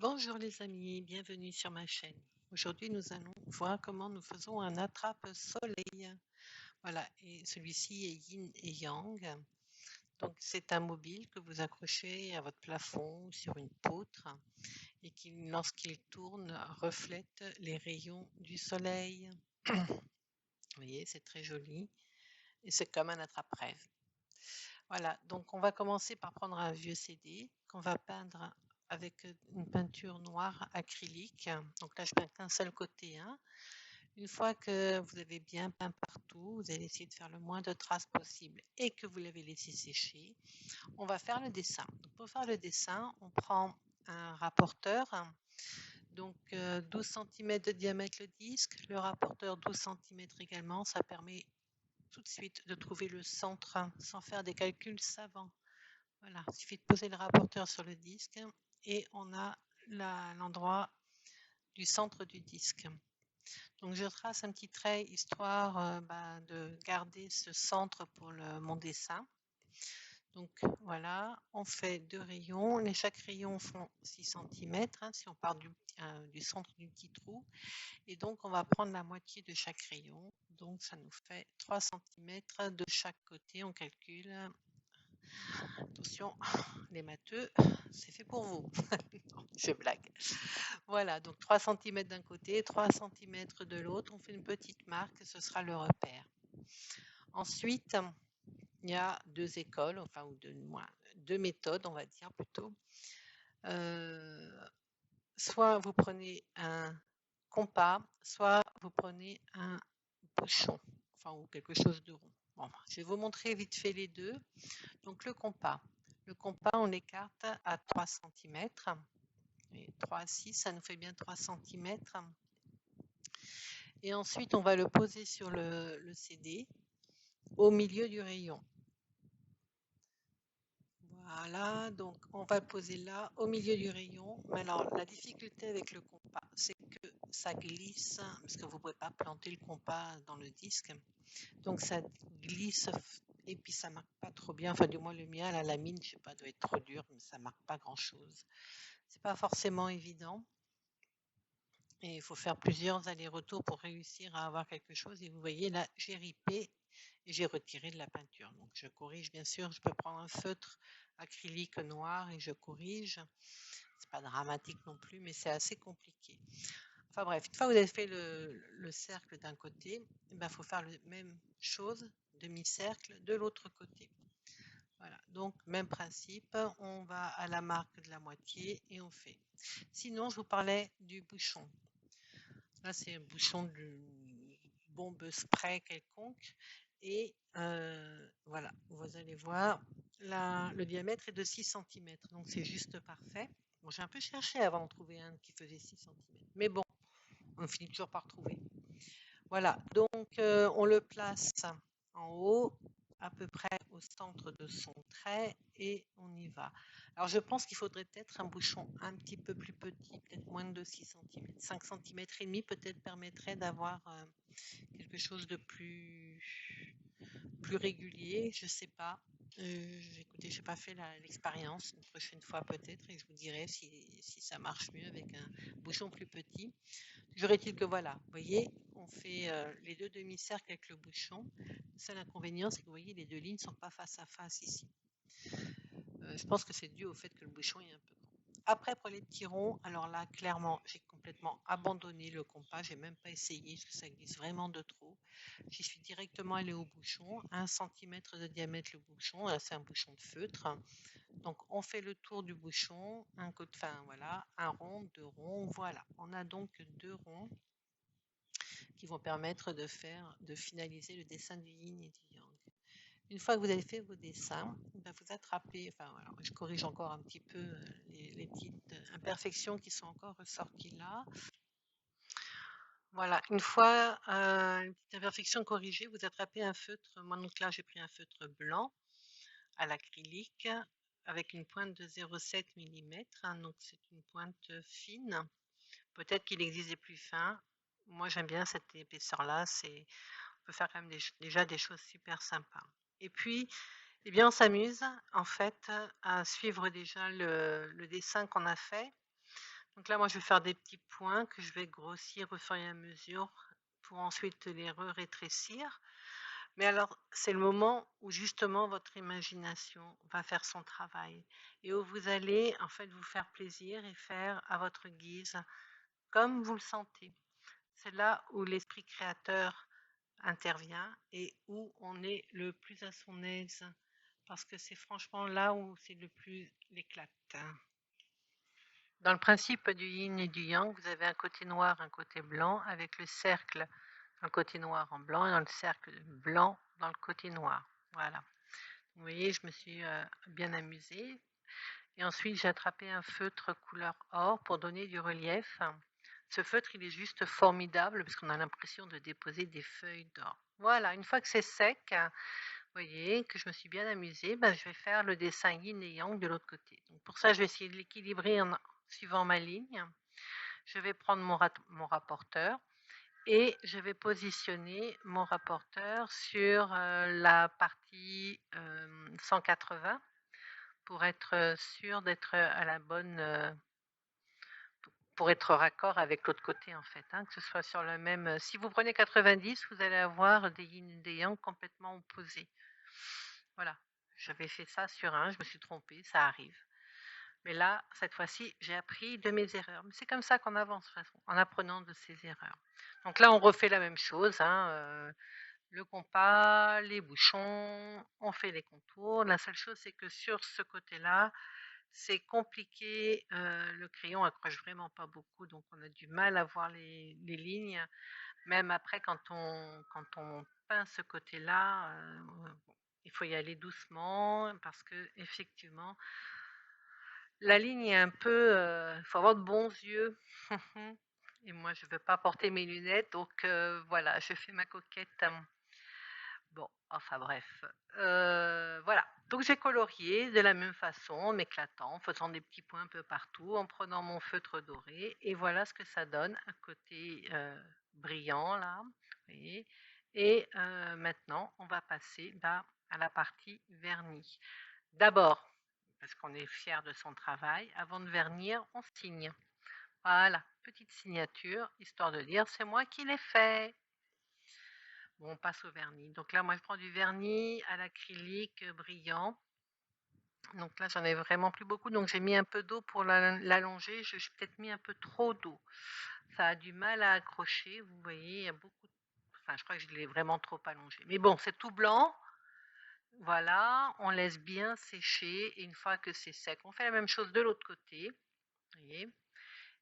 Bonjour les amis, bienvenue sur ma chaîne. Aujourd'hui, nous allons voir comment nous faisons un attrape-soleil. Voilà, et celui-ci est yin et yang. Donc, c'est un mobile que vous accrochez à votre plafond ou sur une poutre et qui, lorsqu'il tourne, reflète les rayons du soleil. Vous voyez, c'est très joli et c'est comme un attrape-rêve. Voilà, donc on va commencer par prendre un vieux CD qu'on va peindre avec une peinture noire acrylique. Donc là, je peins qu'un seul côté, hein. Une fois que vous avez bien peint partout, vous allez essayer de faire le moins de traces possible et que vous l'avez laissé sécher. On va faire le dessin. Donc pour faire le dessin, on prend un rapporteur. Donc 12 cm de diamètre le disque, le rapporteur 12 cm également. Ça permet tout de suite de trouver le centre sans faire des calculs savants. Voilà, il suffit de poser le rapporteur sur le disque et on a l'endroit du centre du disque. Donc je trace un petit trait histoire de garder ce centre pour mon dessin. Donc voilà, on fait deux rayons. Chaque rayon font 6 cm si on part du centre du petit trou. Et donc on va prendre la moitié de chaque rayon. Donc ça nous fait 3 cm de chaque côté. On calcule. Attention, les matheux, c'est fait pour vous. Non, je blague. Voilà, donc 3 cm d'un côté, 3 cm de l'autre. On fait une petite marque, ce sera le repère. Ensuite, il y a deux écoles, enfin, ou deux méthodes, on va dire plutôt. Soit vous prenez un compas, soit vous prenez un bouchon, enfin, ou quelque chose de rond. Bon, je vais vous montrer vite fait les deux. Donc le compas. Le compas, on l'écarte à 3 cm. Et 3 à 6, ça nous fait bien 3 cm. Et ensuite, on va le poser sur le CD au milieu du rayon. Voilà, donc on va le poser là, au milieu du rayon. Mais alors, la difficulté avec le compas, c'est que ça glisse, parce que vous ne pouvez pas planter le compas dans le disque. Donc ça glisse et puis ça marque pas trop bien. Enfin, du moins le mien, la lamine, je sais pas, doit être trop dur, mais ça marque pas grand-chose. C'est pas forcément évident. Et il faut faire plusieurs allers-retours pour réussir à avoir quelque chose. Et vous voyez, là, j'ai ripé et j'ai retiré de la peinture. Donc, je corrige, bien sûr. Je peux prendre un feutre acrylique noir et je corrige. C'est pas dramatique non plus, mais c'est assez compliqué. Enfin bref, une fois que vous avez fait le cercle d'un côté, il faut faire la même chose, demi-cercle, de l'autre côté. Voilà, donc même principe, on va à la marque de la moitié et on fait. Sinon, je vous parlais du bouchon. Là, c'est un bouchon de bombe spray quelconque. Et voilà, vous allez voir, le diamètre est de 6 cm, donc c'est juste parfait. Bon, j'ai un peu cherché avant de trouver un qui faisait 6 cm, mais bon, on finit toujours par trouver. Voilà, donc on le place en haut, à peu près au centre de son trait, et on y va. Alors je pense qu'il faudrait peut-être un bouchon un petit peu plus petit, peut-être moins de 6 cm. 5 cm et demi peut-être permettrait d'avoir quelque chose de plus régulier, je sais pas. Écoutez, j'ai pas fait l'expérience, une prochaine fois peut-être, et je vous dirai si ça marche mieux avec un bouchon plus petit. Toujours est-il que voilà, vous voyez, on fait les deux demi-cercles avec le bouchon. Le seul inconvénient, c'est que vous voyez, les deux lignes ne sont pas face à face ici. Je pense que c'est dû au fait que le bouchon est un peu grand. Après, pour les petits ronds, alors là, clairement, j'ai complètement abandonné le compas. J'ai même pas essayé parce que ça glisse vraiment de trop. J'y suis directement allée au bouchon. 1 cm de diamètre le bouchon. Là, c'est un bouchon de feutre. Donc, on fait le tour du bouchon. Un côté, enfin, voilà, un rond, deux ronds. Voilà, on a donc deux ronds qui vont permettre de finaliser le dessin du yin et du yang. Une fois que vous avez fait vos dessins, vous attrapez, enfin voilà, je corrige encore un petit peu les petites imperfections qui sont encore ressorties là. Voilà, une fois une petite imperfection corrigée, vous attrapez un feutre. Moi, donc là, j'ai pris un feutre blanc à l'acrylique avec une pointe de 0,7 mm. Donc, c'est une pointe fine. Peut-être qu'il existe des plus fins. Moi, j'aime bien cette épaisseur-là. On peut faire quand même déjà des choses super sympas. Et puis, eh bien, on s'amuse en fait à suivre déjà le dessin qu'on a fait. Donc là, moi, je vais faire des petits points que je vais grossir au fur et à mesure pour ensuite les rétrécir. Mais alors, c'est le moment où justement votre imagination va faire son travail et où vous allez en fait vous faire plaisir et faire à votre guise, comme vous le sentez. C'est là où l'esprit créateur intervient et où on est le plus à son aise, parce que c'est franchement là où c'est le plus l'éclate. Dans le principe du yin et du yang, vous avez un côté noir, un côté blanc, avec le cercle, un côté noir en blanc, et dans le cercle blanc, dans le côté noir. Voilà. Vous voyez, je me suis bien amusée. Et ensuite, j'ai attrapé un feutre couleur or pour donner du relief. Ce feutre, il est juste formidable parce qu'on a l'impression de déposer des feuilles d'or. Voilà, une fois que c'est sec, vous voyez, que je me suis bien amusée, ben, je vais faire le dessin yin et yang de l'autre côté. Donc pour ça, je vais essayer de l'équilibrer en suivant ma ligne. Je vais prendre mon rapporteur et je vais positionner mon rapporteur sur la partie 180 pour être sûr d'être à la bonne, pour être raccord avec l'autre côté en fait, hein, que ce soit sur le même. Si vous prenez 90, vous allez avoir des yin et des yang complètement opposés. Voilà, j'avais fait ça sur un, je me suis trompée, ça arrive. Mais là, cette fois-ci, j'ai appris de mes erreurs. Mais c'est comme ça qu'on avance, de toute façon, en apprenant de ses erreurs. Donc là, on refait la même chose, hein, le compas, les bouchons, on fait les contours. La seule chose, c'est que sur ce côté-là, c'est compliqué. Le crayon accroche vraiment pas beaucoup, donc on a du mal à voir les lignes. Même après, quand on peint ce côté-là, bon, il faut y aller doucement parce que effectivement, la ligne est un peu. Il faut avoir de bons yeux. Et moi, je ne veux pas porter mes lunettes, donc voilà, je fais ma coquette. Bon, enfin bref. Voilà. Donc j'ai colorié de la même façon, en m'éclatant, en faisant des petits points un peu partout, en prenant mon feutre doré. Et voilà ce que ça donne, un côté brillant là. Vous voyez. Et maintenant, on va passer là, à la partie vernis. D'abord, parce qu'on est fier de son travail, avant de vernir, on signe. Voilà, petite signature, histoire de dire c'est moi qui l'ai fait. Bon, on passe au vernis. Donc là, moi, je prends du vernis à l'acrylique brillant. Donc là, j'en ai vraiment plus beaucoup. Donc j'ai mis un peu d'eau pour l'allonger. J'ai peut-être mis un peu trop d'eau. Ça a du mal à accrocher. Vous voyez, il y a beaucoup. Enfin, je crois que je l'ai vraiment trop allongé. Mais bon, c'est tout blanc. Voilà, on laisse bien sécher. Et une fois que c'est sec, on fait la même chose de l'autre côté. Vous voyez.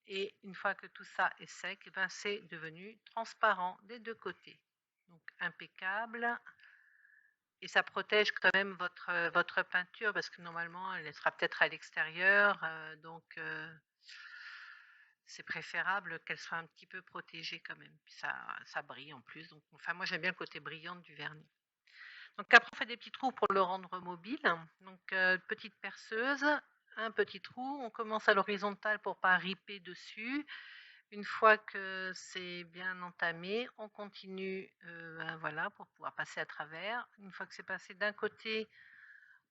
Et une fois que tout ça est sec, eh ben, c'est devenu transparent des deux côtés. Donc impeccable. Et ça protège quand même votre peinture parce que normalement elle sera peut-être à l'extérieur, donc c'est préférable qu'elle soit un petit peu protégée quand même. Puis ça brille en plus. Donc, enfin, moi j'aime bien le côté brillant du vernis. Donc après on fait des petits trous pour le rendre mobile. Donc petite perceuse, un petit trou. On commence à l'horizontale pour pas riper dessus. Une fois que c'est bien entamé, on continue, voilà, pour pouvoir passer à travers. Une fois que c'est passé d'un côté,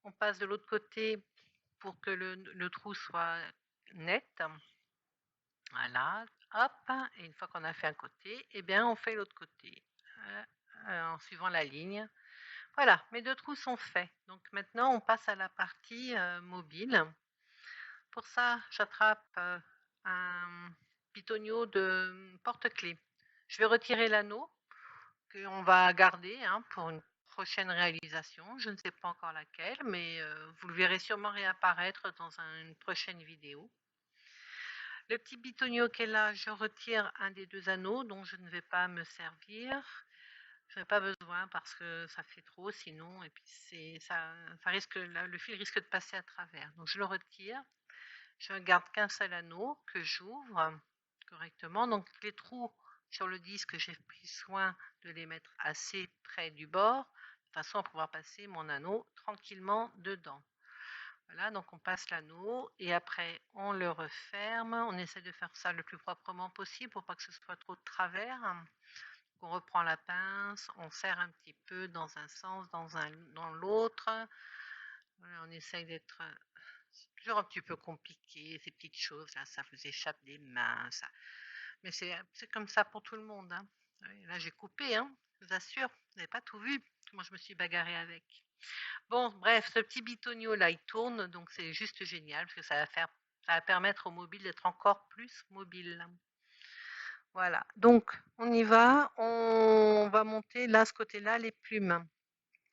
on passe de l'autre côté pour que le trou soit net. Voilà, hop, et une fois qu'on a fait un côté, eh bien on fait l'autre côté en suivant la ligne. Voilà, mes deux trous sont faits. Donc maintenant, on passe à la partie mobile. Pour ça, j'attrape un pitonio de porte-clés. Je vais retirer l'anneau qu'on va garder pour une prochaine réalisation. Je ne sais pas encore laquelle, mais vous le verrez sûrement réapparaître dans une prochaine vidéo. Le petit bitonio qui est là, je retire un des deux anneaux dont je ne vais pas me servir. Je n'ai pas besoin parce que ça fait trop sinon, et puis ça risque, le fil risque de passer à travers. Donc je le retire. Je ne garde qu'un seul anneau que j'ouvre correctement. Donc les trous sur le disque, j'ai pris soin de les mettre assez près du bord, de façon à pouvoir passer mon anneau tranquillement dedans. Voilà, donc on passe l'anneau et après on le referme. On essaie de faire ça le plus proprement possible pour pas que ce soit trop de travers. On reprend la pince, on serre un petit peu dans un sens, dans l'autre. Voilà, on essaye d'être toujours un petit peu compliqué, ces petites choses là, ça vous échappe des mains, ça. Mais c'est comme ça pour tout le monde, hein. Ouais, là j'ai coupé, hein, je vous assure, vous n'avez pas tout vu, comment je me suis bagarrée avec. Bon, bref, ce petit bitonio là, il tourne, donc c'est juste génial, parce que ça va permettre au mobile d'être encore plus mobile. Voilà, donc on y va, on va monter là, ce côté-là, les plumes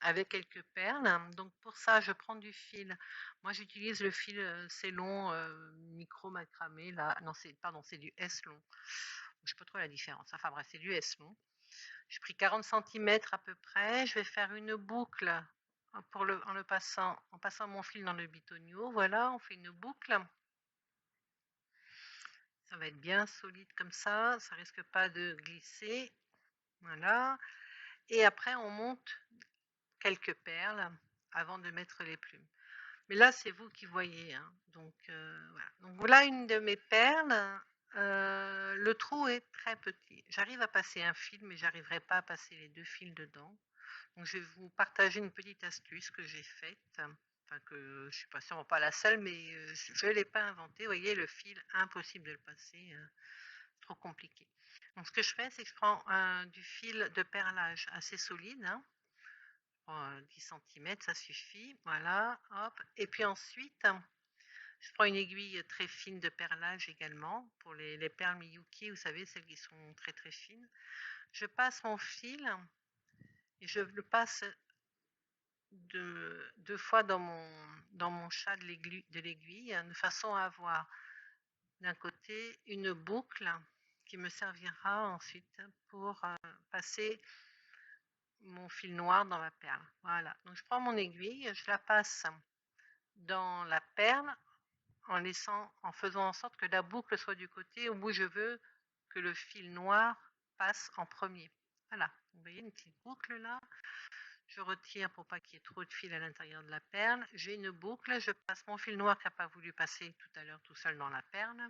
avec quelques perles. Donc pour ça, je prends du fil. Moi, j'utilise le fil Célon micro macramé. Là, non, c'est du S-long. Je sais pas trop la différence. Enfin bref, c'est du S-long. J'ai pris 40 centimètres à peu près. Je vais faire une boucle en passant mon fil dans le bitonio. Voilà, on fait une boucle. Ça va être bien solide comme ça risque pas de glisser. Voilà. Et après, on monte quelques perles avant de mettre les plumes. Mais là, c'est vous qui voyez, hein. Donc, voilà. Donc, voilà une de mes perles. Le trou est très petit. J'arrive à passer un fil, mais j'arriverai pas à passer les 2 fils dedans. Donc, je vais vous partager une petite astuce que j'ai faite. Enfin, que je suis pas sûrement pas la seule, mais je l'ai pas inventée. Vous voyez, le fil, impossible de le passer. Trop compliqué. Donc, ce que je fais, c'est que je prends du fil de perlage assez solide, hein. 10 centimètres, ça suffit. Voilà, hop. Et puis ensuite, je prends une aiguille très fine de perlage également pour les perles Miyuki, vous savez, celles qui sont très très fines. Je passe mon fil et je le passe deux fois dans mon chat de l'aiguille, de façon à avoir d'un côté une boucle qui me servira ensuite pour passer mon fil noir dans la perle. Voilà, donc je prends mon aiguille, je la passe dans la perle en faisant en sorte que la boucle soit du côté où je veux que le fil noir passe en premier. Voilà, vous voyez une petite boucle là. Je retire pour pas qu'il y ait trop de fil à l'intérieur de la perle. J'ai une boucle, je passe mon fil noir qui n'a pas voulu passer tout à l'heure tout seul dans la perle.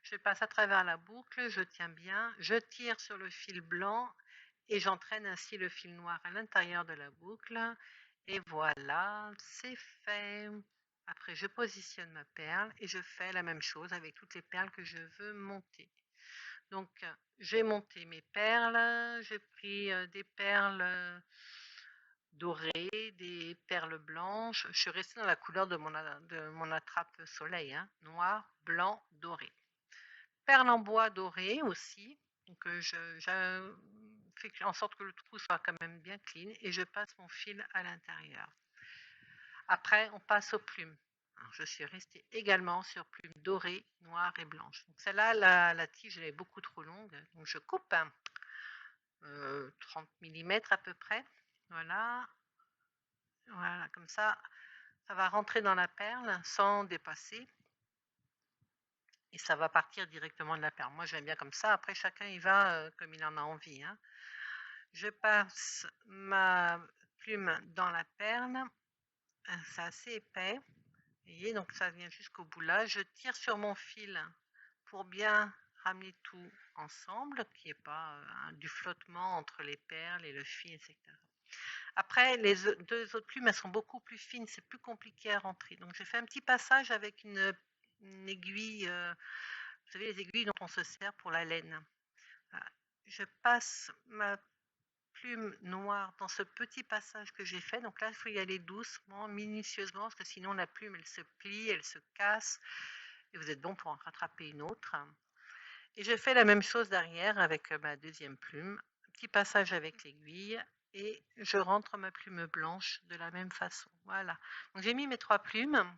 Je passe à travers la boucle, je tiens bien, je tire sur le fil blanc et j'entraîne ainsi le fil noir à l'intérieur de la boucle. Et voilà, c'est fait. Après, je positionne ma perle et je fais la même chose avec toutes les perles que je veux monter. Donc, j'ai monté mes perles, j'ai pris des perles dorées, des perles blanches. Je suis restée dans la couleur de mon attrape soleil, hein, noir, blanc, doré. Perles en bois doré aussi. Donc, je fais en sorte que le trou soit quand même bien clean et je passe mon fil à l'intérieur. Après, on passe aux plumes. Alors, je suis restée également sur plumes dorées, noires et blanches. Donc celle-là, la tige, elle est beaucoup trop longue. Donc je coupe 30 mm à peu près. Voilà. Voilà, comme ça va rentrer dans la perle sans dépasser. Et ça va partir directement de la perle. Moi, j'aime bien comme ça. Après, chacun y va comme il en a envie, hein. Je passe ma plume dans la perle. C'est assez épais. Vous voyez, donc ça vient jusqu'au bout là. Je tire sur mon fil pour bien ramener tout ensemble, qu'il n'y ait pas du flottement entre les perles et le fil, etc. Après, les 2 autres plumes, elles sont beaucoup plus fines, c'est plus compliqué à rentrer. Donc j'ai fait un petit passage avec une aiguille, vous savez, les aiguilles dont on se sert pour la laine. Voilà. Je passe ma plume noire dans ce petit passage que j'ai fait. Donc là, il faut y aller doucement, minutieusement, parce que sinon la plume, elle se plie, elle se casse, et vous êtes bon pour en rattraper une autre. Et je fais la même chose derrière avec ma deuxième plume, petit passage avec l'aiguille, et je rentre ma plume blanche de la même façon. Voilà. Donc j'ai mis mes 3 plumes.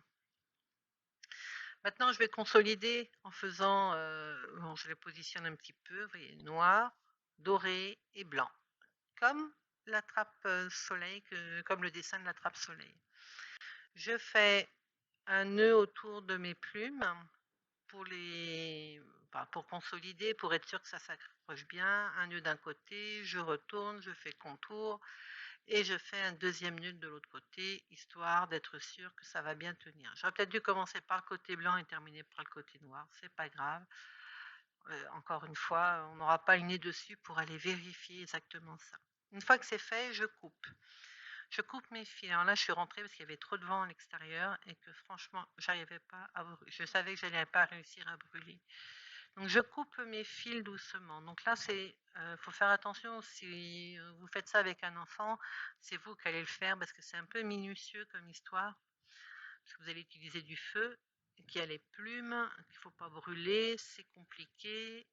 Maintenant, je vais consolider en faisant, bon, je les positionne un petit peu, vous voyez, noir, doré et blanc, comme la trappe soleil, comme le dessin de la trappe soleil. Je fais un nœud autour de mes plumes pour consolider, pour être sûr que ça s'accroche bien. Un nœud d'un côté, je retourne, je fais contour et je fais un deuxième nœud de l'autre côté, histoire d'être sûr que ça va bien tenir. J'aurais peut-être dû commencer par le côté blanc et terminer par le côté noir, c'est pas grave. Encore une fois, on n'aura pas le nez dessus pour aller vérifier exactement ça. Une fois que c'est fait, je coupe. Je coupe mes fils. Alors là, je suis rentrée parce qu'il y avait trop de vent à l'extérieur et que franchement, j'arrivais pas à je savais que j'allais pas réussir à brûler. Donc je coupe mes fils doucement. Donc là, faut faire attention si vous faites ça avec un enfant, c'est vous qui allez le faire parce que c'est un peu minutieux comme histoire. Parce que vous allez utiliser du feu, qui a les plumes, qu'il faut pas brûler, c'est compliqué.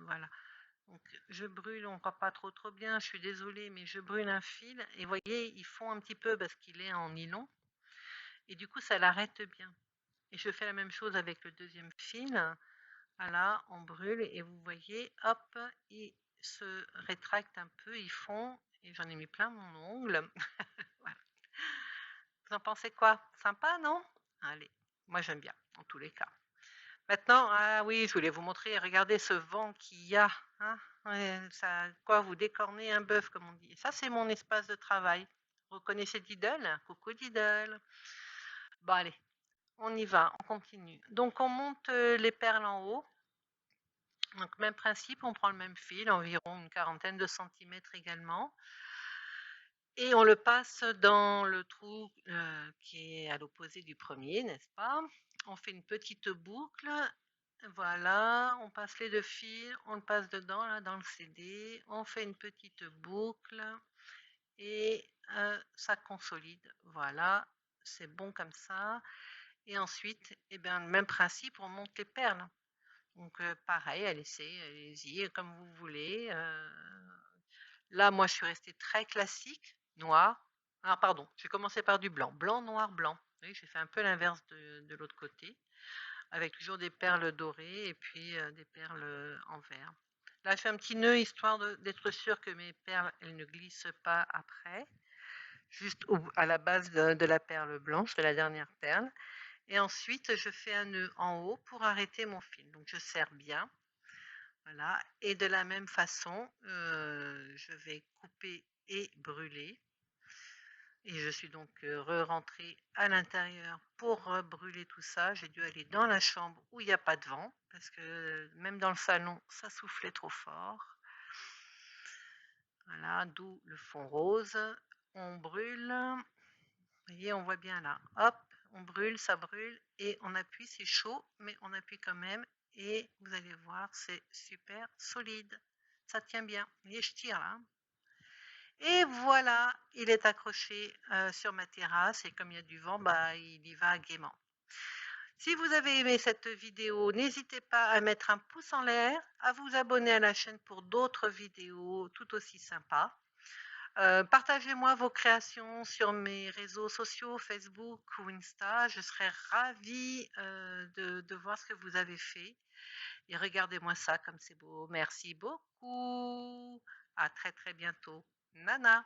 Voilà. Donc je brûle, on voit pas trop bien, je suis désolée, mais je brûle un fil et vous voyez, il fond un petit peu parce qu'il est en nylon et du coup ça l'arrête bien. Et je fais la même chose avec le deuxième fil. Voilà, on brûle et vous voyez, hop, il se rétracte un peu, il fond et j'en ai mis plein mon ongle. Voilà. Vous en pensez quoi? Sympa, non? Allez, moi j'aime bien, en tous les cas. Maintenant, ah oui, je voulais vous montrer, regardez ce vent qu'il y a, hein, ouais, ça, quoi, vous décornez un bœuf, comme on dit. Et ça, c'est mon espace de travail. Vous reconnaissez Diddle? Coucou Diddle. Bon, allez, on y va, on continue. Donc, on monte les perles en haut. Donc, même principe, on prend le même fil, environ une quarantaine de centimètres également. Et on le passe dans le trou qui est à l'opposé du premier, n'est-ce pas? On fait une petite boucle. Voilà, on passe les deux fils, on le passe dedans, là, dans le CD. On fait une petite boucle et ça consolide. Voilà, c'est bon comme ça. Et ensuite, eh bien, le même principe, on monte les perles. Donc, pareil, allez-y, comme vous voulez. Là, moi, je suis restée très classique, noir. Ah, pardon, j'ai commencé par du blanc. Blanc, noir, blanc. Vous voyez, j'ai fait un peu l'inverse de l'autre côté, avec toujours des perles dorées et puis des perles en vert. Là, je fais un petit nœud histoire d'être sûr que mes perles, elles ne glissent pas après, juste à la base de la perle blanche, de la dernière perle. Et ensuite, je fais un nœud en haut pour arrêter mon fil. Donc, je serre bien. Voilà, et de la même façon, je vais couper et brûler. Et je suis donc re-rentrée à l'intérieur pour brûler tout ça. J'ai dû aller dans la chambre où il n'y a pas de vent, parce que même dans le salon, ça soufflait trop fort. Voilà, d'où le fond rose. On brûle. Vous voyez, on voit bien là. Hop, on brûle, ça brûle, et on appuie, c'est chaud, mais on appuie quand même. Et vous allez voir, c'est super solide. Ça tient bien. Vous voyez, je tire là. Et voilà, il est accroché sur ma terrasse et comme il y a du vent, bah, il y va gaiement. Si vous avez aimé cette vidéo, n'hésitez pas à mettre un pouce en l'air, à vous abonner à la chaîne pour d'autres vidéos tout aussi sympas. Partagez-moi vos créations sur mes réseaux sociaux, Facebook ou Insta. Je serais ravie de voir ce que vous avez fait. Et regardez-moi ça comme c'est beau. Merci beaucoup. À très très bientôt. Nana.